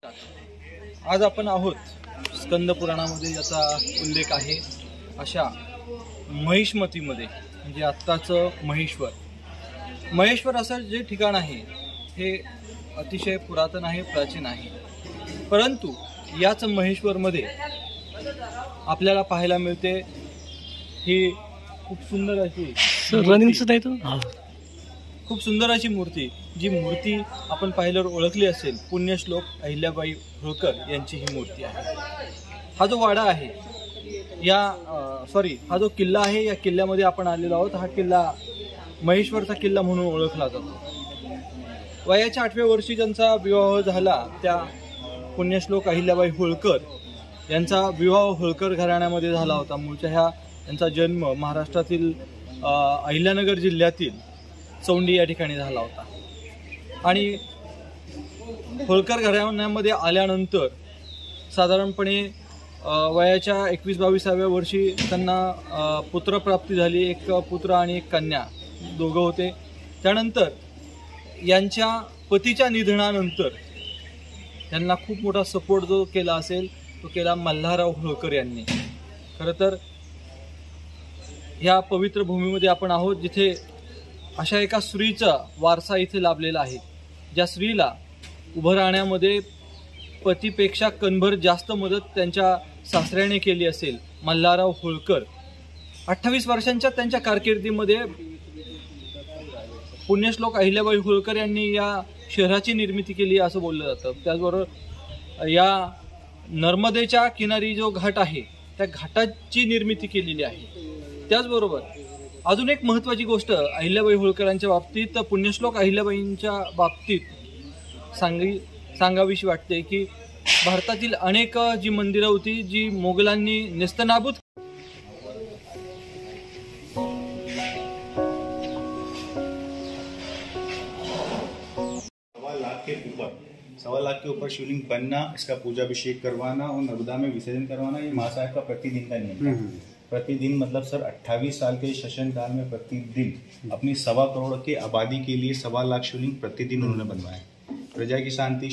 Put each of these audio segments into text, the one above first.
आज आपण आहोत स्कंद पुराणामध्ये याचा उल्लेख आहे अशा महिष्मतीमध्ये, म्हणजे आत्ताचं महेश्वर असं जे ठिकाण आहे हे अतिशय पुरातन आहे, प्राचीन आहे. परंतु याच महेश्वरमध्ये आपल्याला पाहायला मिळते ही खूप सुंदर अशी खूप सुंदर अशी मूर्ती, जी मूर्ती आपण पाहिल्यावर ओळखली असेल. पुण्यश्लोक अहिल्याबाई होळकर यांची ही मूर्ती आहे. हा जो वाडा आहे हा जो किल्ला आहे, या किल्ल्यामध्ये आपण आलेलो आहोत. हा किल्ला महेश्वरचा किल्ला म्हणून ओळखला जातो. वयाच्या 8व्या वर्षी ज्यांचा विवाह झाला त्या पुण्यश्लोक अहिल्याबाई होळकर यांचा विवाह होळकर घराण्यामध्ये झाला होता. मूळच्या यांचा जन्म महाराष्ट्रातील अहिल्यानगर जिल्ह्यातील चौंडी या ठिकाणी झाला होता. आणि होळकर घराण्यामध्ये आल्यानंतर साधारणपणे वयाच्या 21-22व्या वर्षी त्यांना पुत्रप्राप्ती झाली. एक पुत्र आणि एक कन्या दोघं होते. त्यानंतर यांच्या पतीच्या निधनानंतर त्यांना खूप मोठा सपोर्ट जो केला असेल तो केला मल्हारराव होळकर यांनी. खरं तर ह्या पवित्र भूमीमध्ये आपण आहोत, जिथे अशा एका स्त्रीचा वारसा इथे लाभलेला आहे, ज्या स्त्रीला उभं राहण्यामध्ये पतीपेक्षा कणभर जास्त मदत त्यांच्या सासऱ्याने केली असेल. मल्हारराव होळकर 28 वर्षांच्या त्यांच्या कारकिर्दीमध्ये पुण्यश्लोक अहिल्याबाई होळकर यांनी या शहराची निर्मिती केली असं बोललं जातं. त्याचबरोबर या नर्मदेच्या किनारी जो घाट आहे त्या घाटाची निर्मिती केलेली आहे. त्याचबरोबर अजून एक महत्त्वाची गोष्ट अहिल्याबाई होळकरांच्या बाबतीत, पुण्यश्लोक अहिल्याबाईंच्या बाबतीत सांगावीशी वाटते की भारतातील अनेक जी मंदिरं होती जी मोगलांनी नेस्तनाबूत सवा लाख के ऊपर शिवलिंग बनना, इसका पूजा अभिषेक करवाना और नर्मदा में विसर्जन करवाना, ये महासाहेब का प्रतिदिन का नियम है. प्रतिदिन मतलब सर 28 साल के शासन काल में प्रतिदिन अपनी 1.25 करोड़ की आबादी के लिए 1.25 लाख शिवलिंग प्रतिदिन उन्होंने बनवाए. प्रजा की शांति,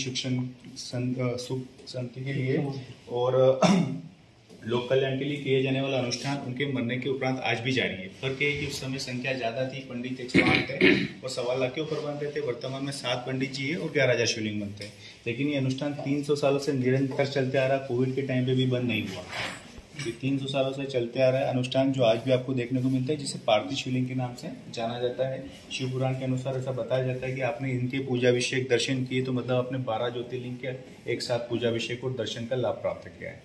सुख शांति के लिए और लोक कल्याण के लिए किए जाने वाला अनुष्ठान उनके मरने के उपरांत आज भी जारी है. फर्क है कि उस समय संख्या ज्यादा थी, पंडित 108 थे और 1.25 लाख के ऊपर बनते थे. वर्तमान में 7 पंडित जी है और 11,000 शिवलिंग बनते हैं. लेकिन ये अनुष्ठान 300 सालों से निरंतर चलते आ रहा. कोविड के टाइम पे भी बंद नहीं हुआ. ये 300 सालों से चलते आ रहा है अनुष्ठान, जो आज भी आपको देखने को मिलता है, जिसे पार्थिव शिवलिंग के नाम से जाना जाता है. शिव पुराण के अनुसार ऐसा बताया जाता है कि आपने इनके पूजाभिषेक दर्शन किए तो मतलब आपने 12 ज्योतिर्लिंग के एक साथ पूजाभिषेक और दर्शन का लाभ प्राप्त किया है.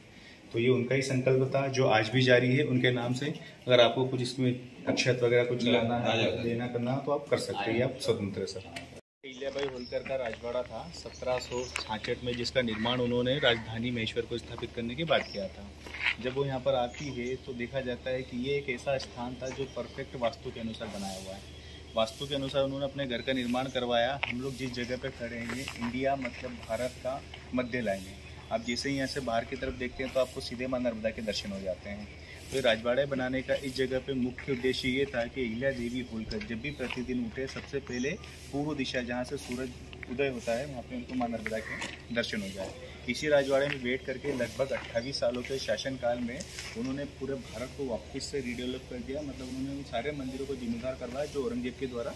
तो ये उनका ही संकल्प था जो आज भी जारी है उनके नाम से. अगर आपको कुछ इसमें अक्षत वगैरह कुछ लाना है, देना करना तो आप कर सकते हैं, आप स्वतंत्र सर. अहिल्याबाई होळकर का राजवाड़ा था 1766 में, जिसका निर्माण उन्होंने राजधानी महेश्वर को स्थापित करने के बाद किया था. जब वो यहाँ पर आती है तो देखा जाता है कि ये एक ऐसा स्थान था जो परफेक्ट वास्तु के अनुसार बनाया हुआ है. वास्तु के अनुसार उन्होंने अपने घर का निर्माण करवाया. हम लोग जिस जगह पे खड़े हैं ये इंडिया मतलब भारत का मध्य लाइन है. आप जैसे ही यहाँ से बाहर की तरफ देखते हैं तो आपको सीधे माँ नर्मदा के दर्शन हो जाते हैं. तो राजवाड़े बनाने का इस जगह पे मुख्य उद्देश्य ये था कि अहिल्या देवी होळकर जब भी प्रतिदिन उठे सबसे पहले पूर्व दिशा जहाँ से सूरज उदय होता है वहाँ पे उनको माँ नर्मदा के दर्शन हो जाए. इसी राजवाड़े में बैठ करके लगभग 28 सालों के शासनकाल में उन्होंने पूरे भारत को वापस से रिडेवलप कर दिया. मतलब उन्होंने उन सारे मंदिरों को जीर्णोद्धार करवाया जो औरंगजेब के द्वारा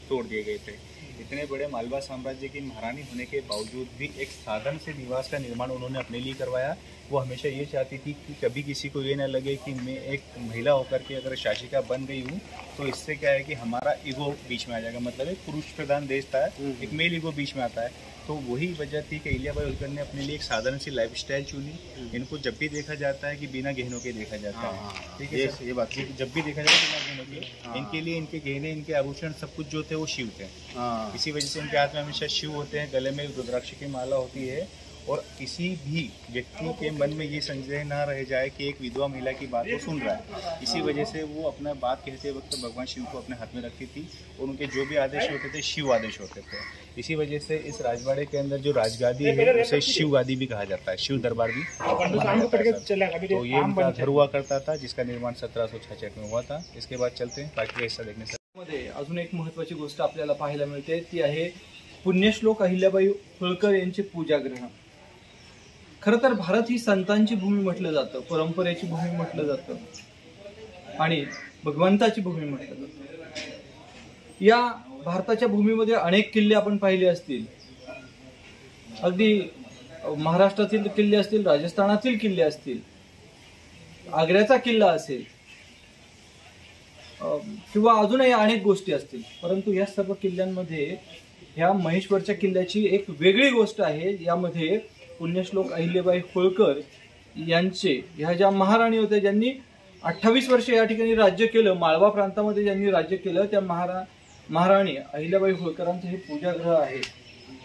तोड़ दिए गए थे. इतने बड़े मालवा साम्राज्य की महारानी होने के बावजूद भी एक साधन से निवास का निर्माण उन्होंने अपने लिए करवाया. वो हमेशा ये चाहती थी कि कभी किसी को ये ना लगे कि मैं एक महिला होकर के अगर शासिका बन गई हूँ तो इससे क्या है कि हमारा ईगो बीच में आ जाएगा. मतलब एक पुरुष प्रधान देश था, एक मेल ईगो बीच में आता है. तो वही वजह थी कि अहिल्याबाई होळकर ने अपने लिए एक साधारण सी लाइफस्टाइल चुनी. इनको जब भी देखा जाता है कि बिना गहनों के देखा जाता है. ठीक है, ये बात जब भी देखा जाता है बिना गहनों के. इनके लिए इनके गहने, इनके आभूषण सब कुछ जो थे वो शिव थे. इसी वजह से इनके हाथ में हमेशा शिव होते हैं, गले में रुद्राक्ष की माला होती है. और किसी भी व्यक्ति के मन में ये संदेह ना रह जाए कि एक विधवा महिला की बात को सुन रहा है. इसी वजह से वो अपना बात कहते वक्त भगवान शिव को अपने हाथ में रखती थी और उनके जो भी आदेश होते थे शिव आदेश होते थे. इसी वजह से इस राजवाड़े के अंदर जो राजगादी है उसे शिव गादी भी कहा जाता है, शिव दरबार भी. तो ये उनका घर हुआ करता था जिसका निर्माण 1766 में हुआ था. इसके बाद चलते हैं बाकी का हिस्सा देखने से. अजून एक महत्त्वाची गोष्ट आपल्याला पाहायला मिळते ती आहे पुण्यश्लोक अहिल्याबाई होळकर यांचे पूजागृह. खरं तर भारत ही संतांची भूमी म्हटलं जातं, परंपरेची भूमी म्हटलं जातं आणि भगवंताची भूमी म्हटलं जातं। या भारताच्या भूमीमध्ये अनेक किल्ले आपण पाहिले असतील, अगदी महाराष्ट्रातील किल्ले असतील, राजस्थानातील किल्ले असतील, आग्र्याचा किल्ला असेल किंवा अजूनही अनेक गोष्टी असतील, परंतु या सर्व किल्ल्यांमध्ये ह्या महेश्वरच्या किल्ल्याची एक वेगळी गोष्ट आहे। यामध्ये पुण्यश्लोक अहिल्याबाई होळकर यांचे, ह्या ज्या महाराणी होत्या, ज्यांनी 28 वर्ष या ठिकाणी राज्य केलं, माळवा प्रांतामध्ये ज्यांनी राज्य केलं, त्या महाराणी अहिल्याबाई होळकरांचं हे पूजागृह आहे।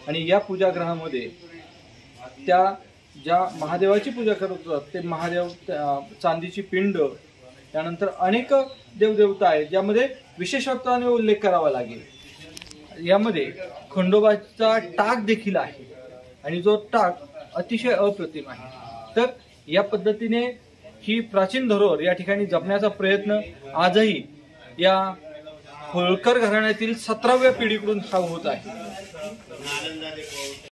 आणि या पूजागृहामध्ये त्या ज्या महादेवाची पूजा करत होतात, ते महादेव, चांदीची पिंड, त्यानंतर अनेक देवदेवता आहेत, ज्यामध्ये विशेषत्वाने उल्लेख करावा लागेल। यामध्ये खंडोबाचा टाक देखील आहे आणि जो टाक अतिशय अप्रतिम आहे। तर या पद्धतीने ही प्राचीन धरोहर या ठिकाणी जपण्याचा प्रयत्न आजही या होळकर घराण्यातील 17व्या पिढीकडून हा होत आहे।